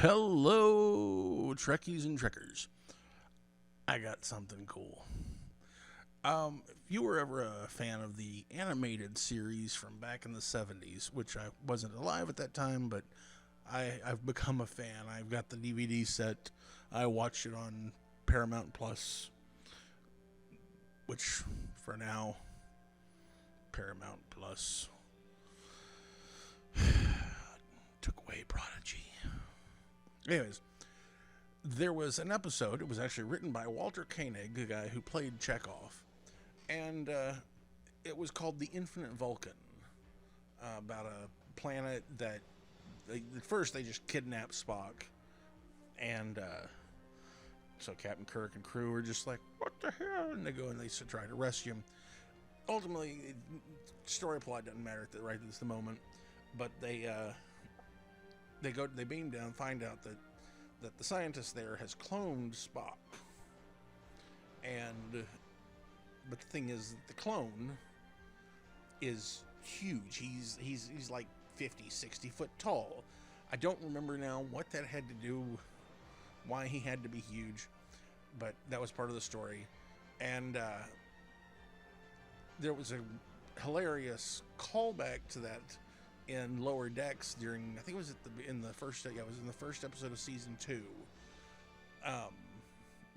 Hello, Trekkies and Trekkers. I got something cool. If you were ever a fan of the animated series from back in the 70s, which I wasn't alive at that time, but I've become a fan. I've got the DVD set. I watched it on Paramount Plus, which for now, Paramount Plus took away Prodigy. Anyways, there was an episode. It was actually written by Walter Koenig, the guy who played Chekhov, and it was called The Infinite Vulcan, about a planet that at first they just kidnapped Spock, and so Captain Kirk and crew were just like, "What the hell?" And they go and they try to rescue him. Ultimately, story plot doesn't matter right at this moment, but they beam down, find out that the scientist there has cloned Spock, and but the thing is, the clone is huge. He's like 50, 60 foot tall. I don't remember now what that had to do, why he had to be huge, but that was part of the story. And there was a hilarious callback to that in Lower Decks during, I think it was in the first episode of season 2,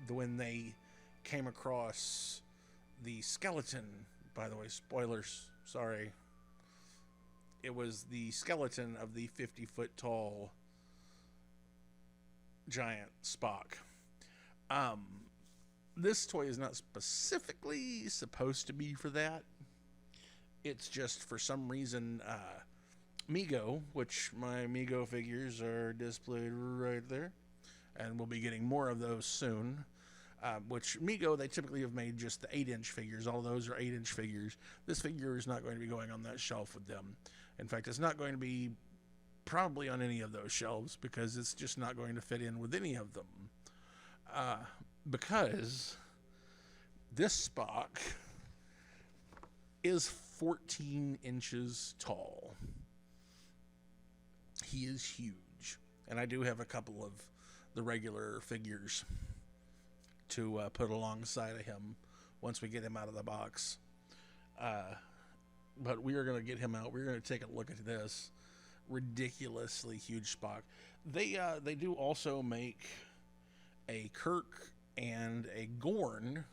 when they came across the skeleton. By the way, spoilers, sorry. It was the skeleton of the 50-foot tall giant Spock. This toy is not specifically supposed to be for that. It's just, for some reason, Mego, which my Mego figures are displayed right there, and we'll be getting more of those soon. Which Mego, they typically have made just the 8-inch figures. All those are 8-inch figures. This figure is not going to be going on that shelf with them. In fact, it's not going to be probably on any of those shelves because it's just not going to fit in with any of them. Because this Spock is 14 inches tall. He is huge. And I do have a couple of the regular figures to put alongside of him once we get him out of the box. But we are going to get him out. We're going to take a look at this ridiculously huge Spock. They do also make a Kirk and a Gorn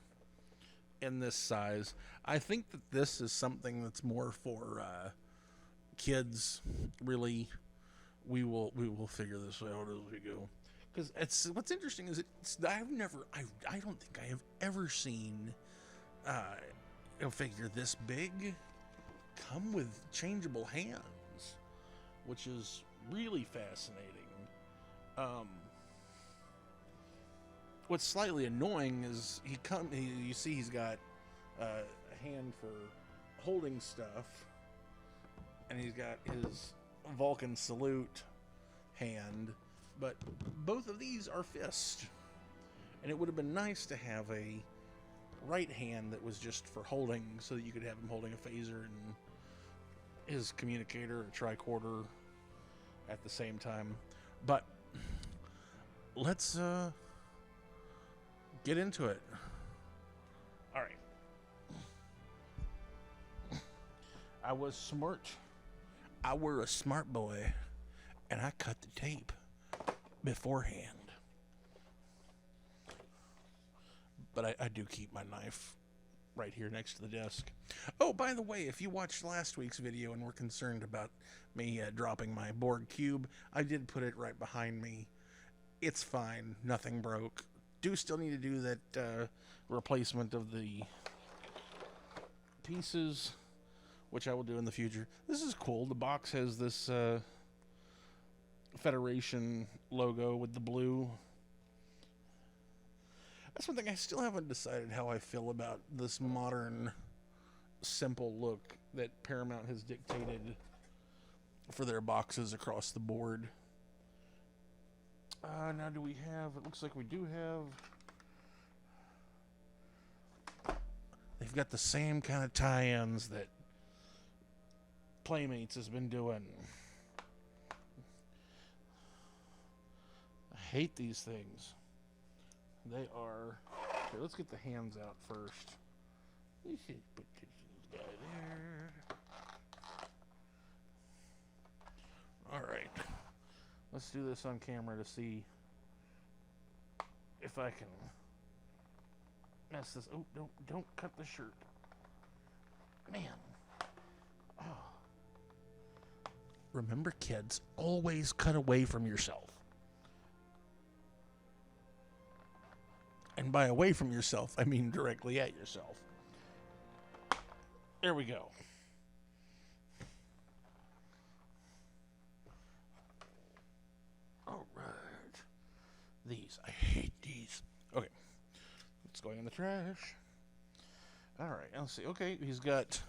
in this size. I think that this is something that's more for kids, really. We will figure this out as we go. Because what's interesting is I don't think I have ever seen a figure this big come with changeable hands, which is really fascinating. What's slightly annoying is you see he's got a hand for holding stuff, and he's got his Vulcan salute hand, but both of these are fist, and it would have been nice to have a right hand that was just for holding, so that you could have him holding a phaser and his communicator or tricorder at the same time. But let's get into it. All right. I was smart. I were a smart boy, and I cut the tape beforehand. But I do keep my knife right here next to the desk. Oh, by the way, if you watched last week's video and were concerned about me dropping my Borg cube, I did put it right behind me. It's fine. Nothing broke. Do still need to do that replacement of the pieces, which I will do in the future. This is cool. The box has this Federation logo with the blue. That's one thing I still haven't decided how I feel about this modern, simple look that Paramount has dictated for their boxes across the board. Now do we have, it looks like we do have, they've got the same kind of tie-ins that Playmates has been doing. hate these things. They are... Okay, let's get the hands out first. Let's just put this guy there. Alright. Let's do this on camera to see if I can mess this. Oh, don't cut the shirt. Man. Oh. Remember, kids, always cut away from yourself. And by away from yourself, I mean directly at yourself. There we go. All right. These. I hate these. Okay. It's going in the trash. All right. Let's see. Okay. He's got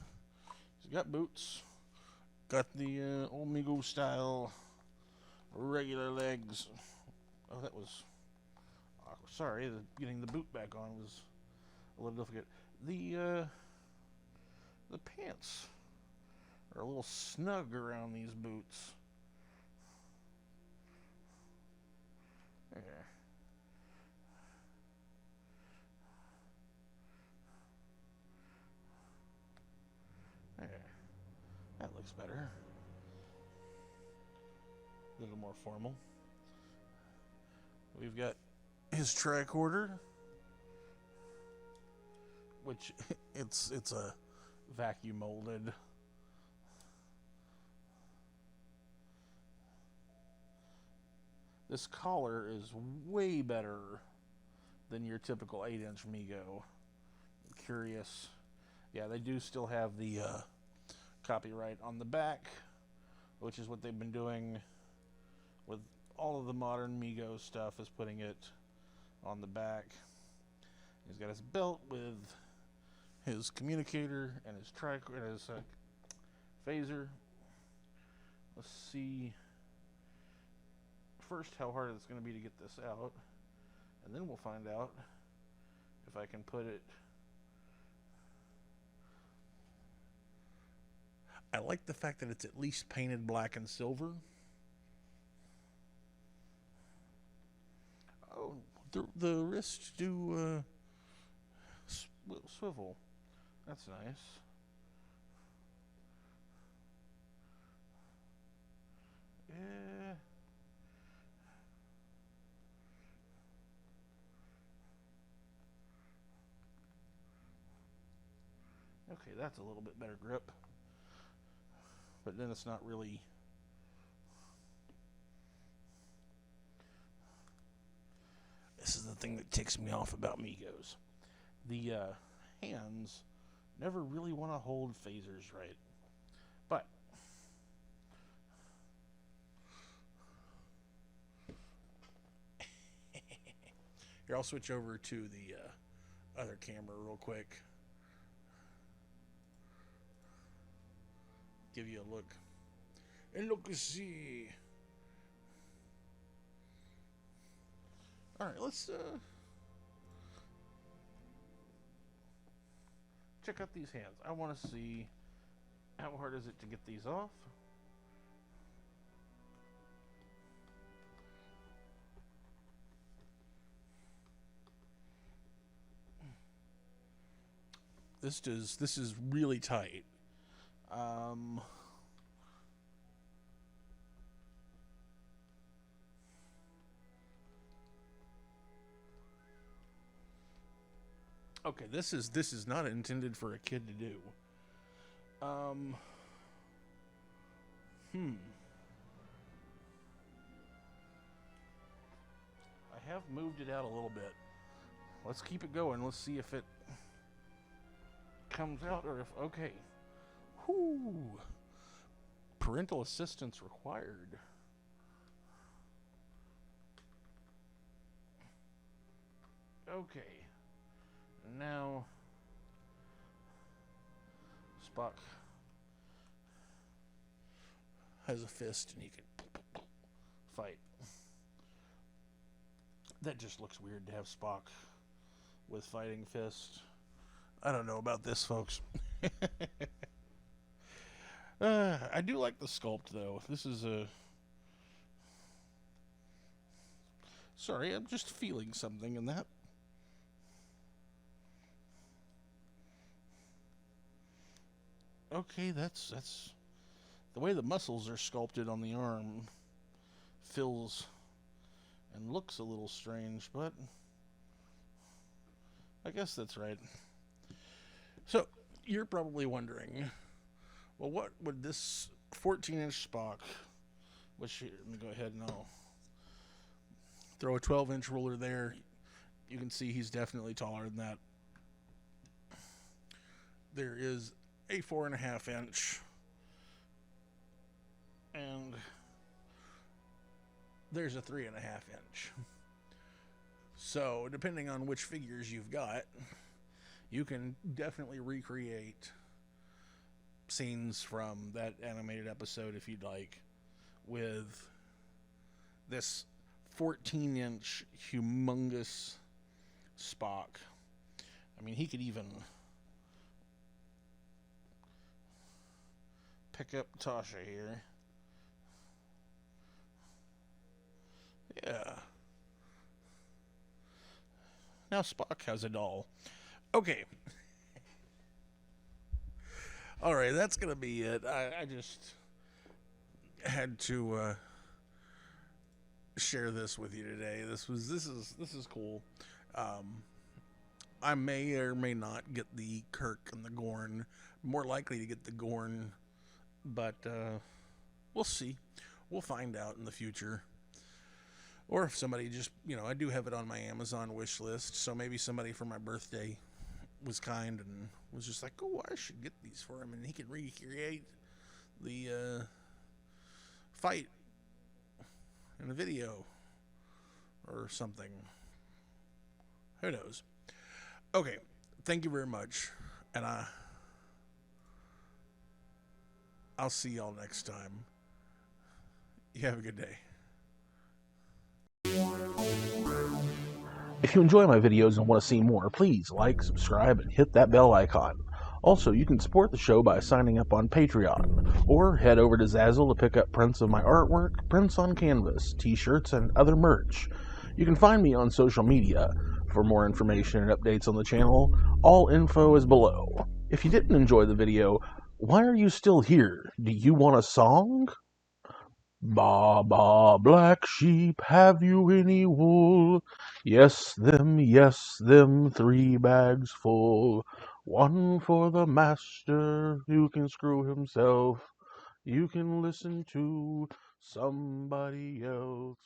boots. Got the old Mego style regular legs. Oh, that was awkward. Sorry. Getting the boot back on was a little difficult. The pants are a little snug around these boots. There. There. That looks better. A little more formal. We've got his tricorder, which it's a vacuum molded. This collar is way better than your typical 8-inch Mego. I'm curious. Yeah, they do still have the copyright on the back, which is what they've been doing with all of the modern Mego stuff, is putting it on the back. He's got his belt with his communicator and his phaser. Let's see first how hard it's going to be to get this out, and then we'll find out if I can put it. I like the fact that it's at least painted black and silver. Oh, the wrists do swivel. That's nice. Yeah. Okay, that's a little bit better grip. But then it's not really... This is the thing that ticks me off about Megos. The hands never really want to hold phasers right. But here, I'll switch over to the other camera real quick. Give you a look. And look and see. Alright, let's check out these hands. I want to see how hard is it to get these off. This is really tight. Okay, this is not intended for a kid to do. I have moved it out a little bit. Let's keep it going. Let's see if it comes out, or if... Okay. Whoo! Parental assistance required. Okay. Now, Spock has a fist and he can fight. That just looks weird to have Spock with fighting fists. I don't know about this, folks. I do like the sculpt, though. This is Sorry, I'm just feeling something in that. Okay, that's the way the muscles are sculpted on the arm feels and looks a little strange, but I guess that's right. So, you're probably wondering, well, what would this 14-inch Spock, which, let me go ahead and I'll throw a 12-inch ruler there. You can see he's definitely taller than that. There is a 4.5-inch, and there's a 3.5-inch. So, depending on which figures you've got, you can definitely recreate scenes from that animated episode if you'd like, with this 14-inch humongous Spock. I mean, he could even pick up Tasha here. Yeah. Now Spock has a doll. Okay. Alright, that's gonna be it. I just had to share this with you today. This is cool. I may or may not get the Kirk and the Gorn. More likely to get the Gorn, but we'll see. We'll find out in the future. Or if somebody just, I do have it on my Amazon wish list, so maybe somebody for my birthday was kind and was just like, oh, I should get these for him, and he can recreate the fight in a video or something. Who knows? Okay, thank you very much, and I'll see y'all next time. You have a good day. If you enjoy my videos and want to see more, please like, subscribe, and hit that bell icon. Also, you can support the show by signing up on Patreon, or head over to Zazzle to pick up prints of my artwork, prints on canvas, t-shirts, and other merch. You can find me on social media. For more information and updates on the channel, all info is below. If you didn't enjoy the video, why are you still here? Do you want a song? Ba, ba, black sheep, have you any wool? Yes, them, 3 bags full. One for the master who can screw himself. You can listen to somebody else.